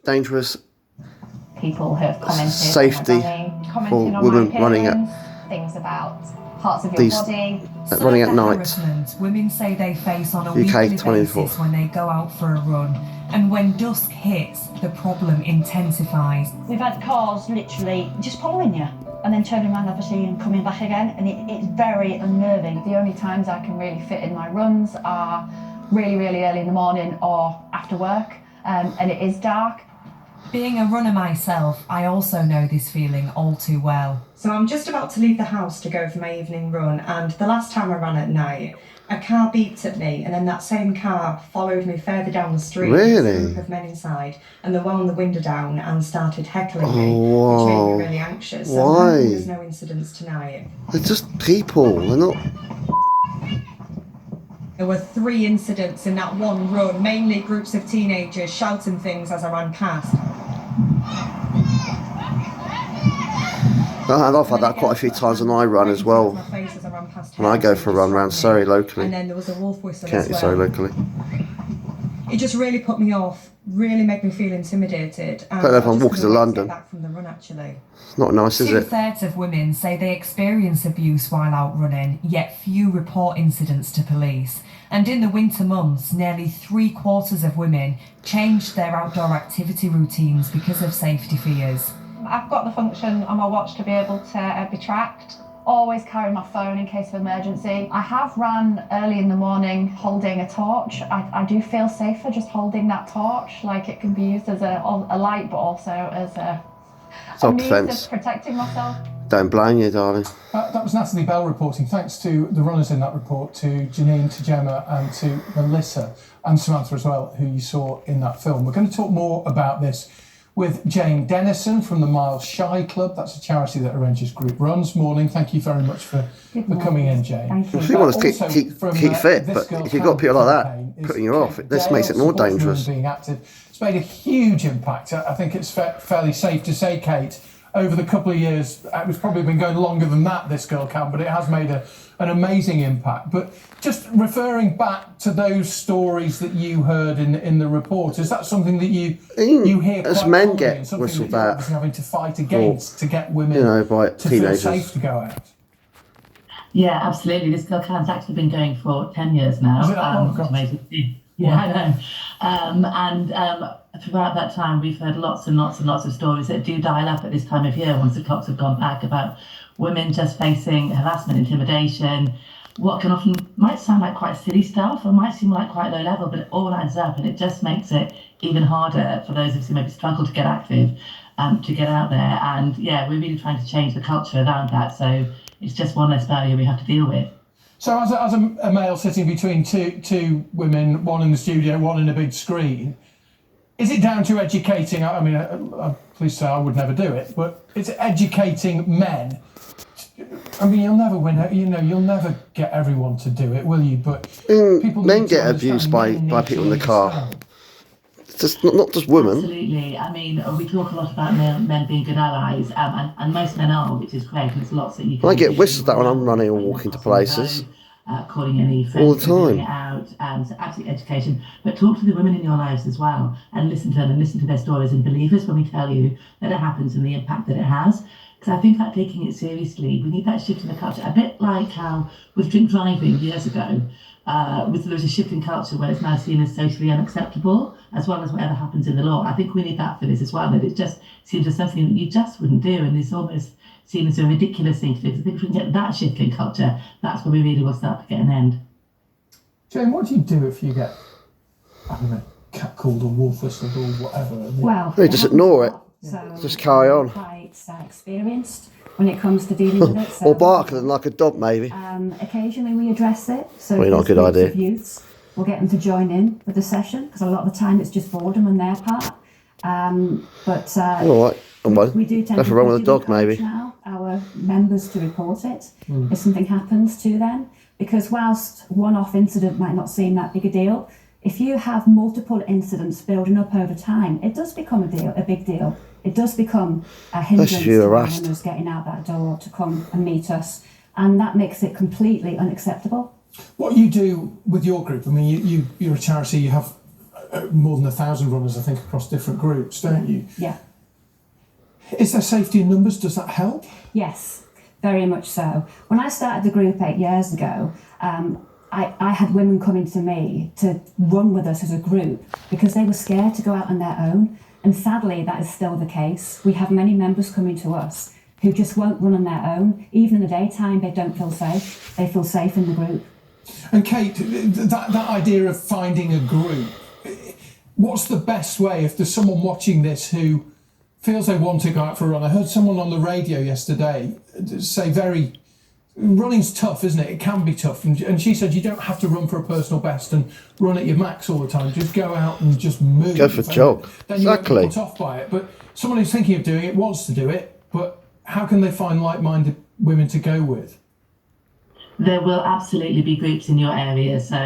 dangerous people have commented safety commenting for on women my running appearance, things about parts of your these body. running at night. Harassment women say they face on a UK weekly 24. basis when they go out for a run, and when dusk hits, the problem intensifies. We've had cars literally just following you and then turning around obviously and coming back again, and it's very unnerving. The only times I can really fit in my runs are really, really early in the morning or after work, and it is dark. Being a runner myself, I also know this feeling all too well. So I'm just about to leave the house to go for my evening run, and the last time I ran at night, a car beeped at me, and then that same car followed me further down the street. Really? With a group of men inside, and they wound the window down and started heckling me, wow. which made me really anxious. So Why? I'm hoping there's no incidents tonight. They're just people. They're not. There were 3 incidents in that one run, mainly groups of teenagers shouting things as I ran past. I've had that quite a few times when I run as well. When I go for a run around Surrey locally. And then there was a wolf whistle County as Surrey well. locally. It just really put me off, really made me feel intimidated. I don't know if I'm walking to London. Back from the run, actually. It's not nice, is it? 2/3 of women say they experience abuse while out running, yet few report incidents to police. And in the winter months, nearly 3/4 of women changed their outdoor activity routines because of safety fears. I've got the function on my watch to be able to be tracked. Always carry my phone in case of emergency. I have ran early in the morning holding a torch. I do feel safer just holding that torch. Like, it can be used as a light, but also as a means Self-defence. of protecting myself. Don't blame you, darling. That was Natalie Bell reporting. Thanks to the runners in that report, to Janine, to Gemma and to Melissa and Samantha as well, who you saw in that film. We're going to talk more about this with Jane Dennison from the Miles Shy Club. That's a charity that arranges group runs. Morning. Thank you very much for coming in, Jane. Thank you. If you want to Also keep from, fit, This but Girl if you've got Can people like campaign that is putting you off, Kate this Dale, makes it more supports women dangerous. Being active. It's made a huge impact. I think it's fairly safe to say, Kate, over the couple of years, it's probably been going longer than that, This Girl Can, but it has made an amazing impact. But just referring back to those stories that you heard in the report, is that something that you hear as quite men commonly, get and something whistled that you're at, obviously having to fight against to get women by to teenagers. feel safe to go out? Yeah, absolutely. This Girl Can's actually been going for 10 years now. Is it? Oh, gosh. Amazing. Yeah, I know. Throughout that time, we've heard lots and lots and lots of stories that do dial up at this time of year once the clocks have gone back, about women just facing harassment, intimidation, what can often might sound like quite silly stuff or might seem like quite low level, but it all adds up, and it just makes it even harder for those of us who maybe struggle to get active, to get out there. And yeah, we're really trying to change the culture around that. So it's just one less barrier we have to deal with. So as a male sitting between two women, one in the studio, one in a big screen, is it down to educating? I mean, please say I would never do it, but it's educating men. I mean, you'll never win. You'll never get everyone to do it, will you? But people men need to get understand abused by men need people to in the car. understand. It's just not just women. Absolutely. I mean, we talk a lot about men being good allies, and most men are, which is great. And there's lots that you can I get do. whistled at when I'm running or walking to places. Calling any friends All the who are doing time. it out, so absolute education. But talk to the women in your lives as well, and listen to them and listen to their stories, and believe us when we tell you that it happens and the impact that it has. Because I think that taking it seriously, we need that shift in the culture. A bit like how with drink driving years ago, there was a shift in culture where it's now seen as socially unacceptable, as well as whatever happens in the law. I think we need that for this as well, that it just seems as something that you just wouldn't do, and it's almost seen as a ridiculous thing to do. I think if we can get that shift in culture, that's where we really will start to get an end. Jane, what do you do if you get, I don't know, catcalled or wolf whistled or whatever? Well, They just ignore it. So Just carry on. Quite experienced when it comes to dealing with it. So, Or bark like a dog, maybe. occasionally we address it. So Probably not a if good there's groups idea. of youths, we'll get them to join in with the session, because a lot of the time it's just boredom on their part. All right. We do tend Nothing to wrong with a dog, encourage maybe. now our members to report it if something happens to them, because whilst one-off incident might not seem that big a deal, if you have multiple incidents building up over time, it does become a big deal. It does become a hindrance Especially if you're to harassed. runners getting out that door to come and meet us, and that makes it completely unacceptable. What you do with your group, I mean, you're a charity, you have more than 1,000 runners, I think, across different groups, don't you? Yeah. Is there safety in numbers? Does that help? Yes, very much so. When I started the group 8 years ago, I had women coming to me to run with us as a group because they were scared to go out on their own. And sadly, that is still the case. We have many members coming to us who just won't run on their own. Even in the daytime, they don't feel safe. They feel safe in the group. And Kate, that idea of finding a group, what's the best way if there's someone watching this who feels they want to go out for a run? I heard someone on the radio yesterday say running's tough, isn't it? It can be tough. And she said you don't have to run for a personal best and run at your max all the time. Just go out and just move. Go for a jog. Then you won't Exactly. be put off by it. But someone who's thinking of doing it wants to do it, but how can they find like-minded women to go with? There will absolutely be groups in your area, so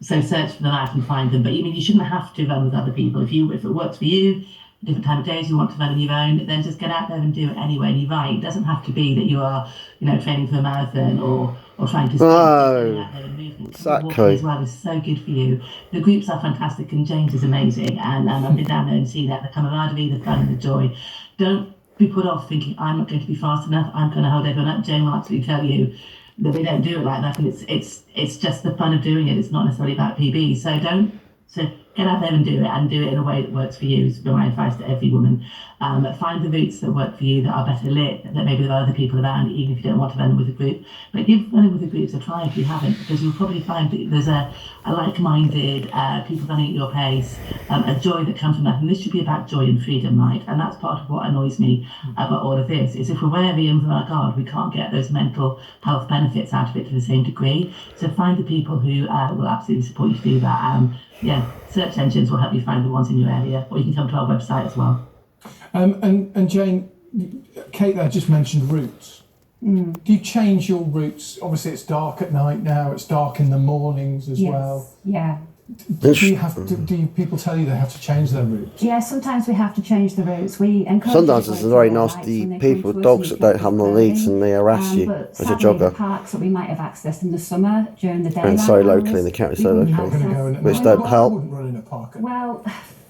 so search for them out and find them. But you shouldn't have to run with other people. If it works for you, a different time of days you want to run on your own, then just get out there and do it anyway. And you're right, it doesn't have to be that you are, training for a marathon or trying to No, out there and movement. exactly. Walking as well is so good for you. The groups are fantastic, and James is amazing. And I've been down there and seen that the camaraderie, the fun, and the joy. Don't be put off thinking I'm not going to be fast enough. I'm going to hold everyone up. Jane will absolutely tell you that we don't do it like that, and it's just the fun of doing it. It's not necessarily about PB. So get out there and do it in a way that works for you. Is my advice to every woman. Find the routes that work for you, that are better lit, that maybe there are other people around, even if you don't want to run with a group. But give running with the groups a try if you haven't, because you'll probably find that there's a like-minded people running at your pace, a joy that comes from that. And this should be about joy and freedom, right? And that's part of what annoys me about all of this, is if we're wary and we're on our guard, we can't get those mental health benefits out of it to the same degree. So find the people who will absolutely support you to do that. Search engines will help you find the ones in your area, or you can come to our website as well. And Jane, Kate there just mentioned routes. Do you change your routes? Obviously, it's dark at night now. It's dark in the mornings as well. Yeah. Do people tell you they have to change their routes? Yeah, sometimes we have to change the routes. We encourage Sometimes people there's to very wear lights nasty when they come people, to us dogs and that don't keep have no us leads going. and they harass you But as a sadly, the jogger. parks that we might have accessed in the summer during the day. And so locally in the county, so You're not locally. going to go in at Which night. don't Well, help. I wouldn't run in a park at night. Well,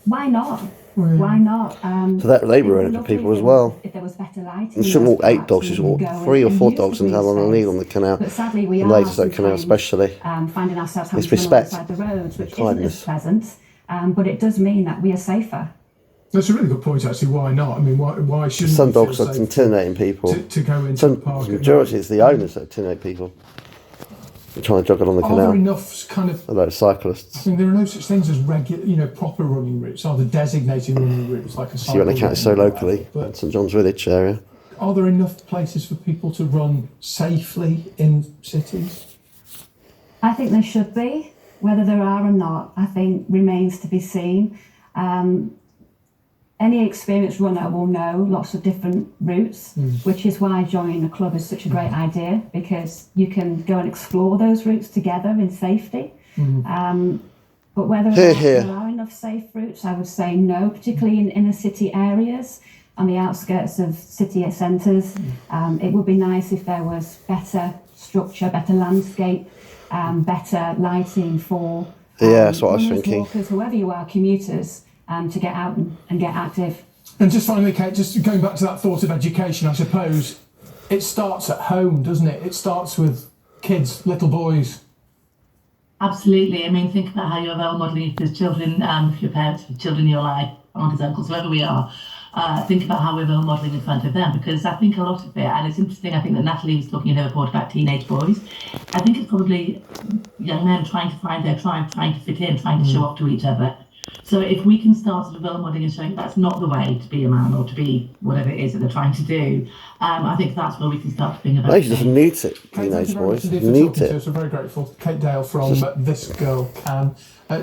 why not? Well, yeah. Why not? So that they it would ruin be it for people lovely as well. If there was better lighting. You shouldn't in walk those 8 parks, dogs, you we should would walk go 3 or and 4 use the dogs and green have on a space. lead on the canal. But sadly, we On are Ladies Canal sometimes, especially. finding ourselves having It's to run respect. alongside the roads, which Kindness. isn't as pleasant. But it does mean that we are safer. That's a really good point, actually. Why not? I mean, why shouldn't Some we feel dogs are safe intimidating people. to go into Some a park the at majority night? is the owners that intimidate people. They're trying to jog along the Are there canal. enough kind of? A load of I cyclists. mean, there are no such things as regular, proper running routes. Are there designated running routes like a So you want to cycle count it so lane or locally, whatever? in St John's Village area. But are there enough places for people to run safely in cities? I think there should be. Whether there are or not, I think remains to be seen. Any experienced runner will know lots of different routes, which is why joining a club is such a great idea, because you can go and explore those routes together in safety. But whether or not Here. there are enough safe routes, I would say no, particularly in inner city areas, on the outskirts of city centres. It would be nice if there was better structure, better landscape, better lighting for Yeah, that's what I was runners, thinking. walkers, whoever you are, commuters, to get out and get active. And just finally, Kate, just going back to that thought of education, I suppose it starts at home, doesn't it? It starts with kids, little boys. Absolutely. I mean, think about how you're role modelling if there's children, if your parents, if children in your life, aunties, uncles, whoever we are. Think about how we're role modelling in front of them, because I think a lot of it, and it's interesting, I think that Natalie was talking in her report about teenage boys. I think it's probably young men trying to find their tribe, trying to fit in, trying to show off to each other. So if we can start sort of role modelling and showing that's not the way to be a man or to be whatever it is that they're trying to do, I think that's where we can start to bring about They just change. need it, Kate, thank teenage you very much boys. indeed for Need talking to it. us. We're very grateful. Kate Dale from This Girl Can.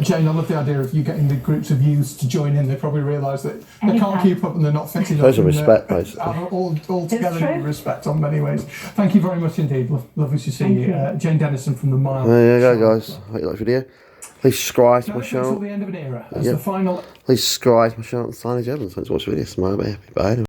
Jane, I love the idea of you getting the groups of youths to join in. They probably realise that they can't Anytime. keep up and they're not fitting up. Shows them and, respect, basically. All together true. in respect on many ways. Thank you very much indeed. Lovely to see Thank you. you. Jane Dennison from The Mile. There you go, guys. Hope you like the video. Please subscribe to my Until channel. the end of an era. As Yep. the final Please subscribe to my channel and sign Evans. Thanks for watching the video. Smile, be happy. Bye.